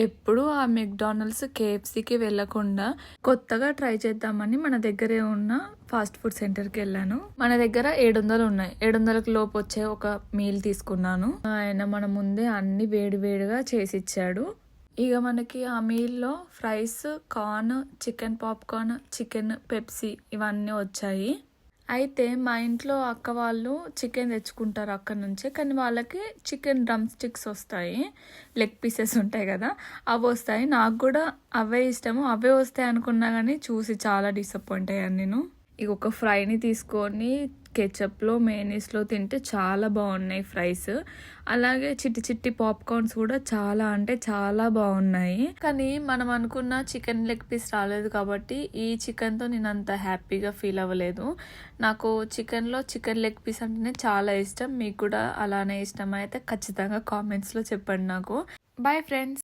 ఎప్పుడు ఆ మెక్డానల్డ్స్, కేఎఫ్సీకి వెళ్ళకుండా కొత్తగా ట్రై చేద్దామని మన దగ్గరే ఉన్న ఫాస్ట్ ఫుడ్ సెంటర్కి వెళ్ళాను. మన దగ్గర 700 ఉన్నాయి. 700కి లోపు వచ్చే ఒక మీల్ తీసుకున్నాను. ఆయన మన ముందే అన్ని వేడివేడిగా చేసి ఇచ్చాడు. ఇక మనకి ఆ మీల్లో fries, corn, chicken popcorn, chicken Pepsi ఇవన్నీ వచ్చాయి. అయితే మా ఇంట్లో అక్క వాళ్ళు చికెన్ తెచ్చుకుంటారు అక్కడ నుంచే, కానీ వాళ్ళకి చికెన్ డ్రమ్ స్టిక్స్ వస్తాయి, లెగ్ పీసెస్ ఉంటాయి కదా, అవి వస్తాయి. నాకు కూడా అవే ఇష్టము, అవే వస్తాయి అనుకున్నా కానీ చూసి చాలా డిసప్పాయింట్ అయ్యాను నేను. ఇక ఒక ఫ్రైని తీసుకొని కెచప్లో మేనీస్లో తింటే చాలా బాగున్నాయి ఫ్రైస్. అలాగే చిట్టి చిట్టి పాప్కార్న్స్ కూడా చాలా అంటే చాలా బాగున్నాయి. కానీ మనం అనుకున్న చికెన్ లెగ్ పీస్ రాలేదు కాబట్టి ఈ చికెన్తో నేను అంత హ్యాపీగా ఫీల్ అవ్వలేదు. నాకు చికెన్లో చికెన్ లెగ్ పీస్ అంటేనే చాలా ఇష్టం. మీకు కూడా అలానే ఇష్టం అయితే ఖచ్చితంగా కామెంట్స్లో చెప్పండి నాకు. Boy friends.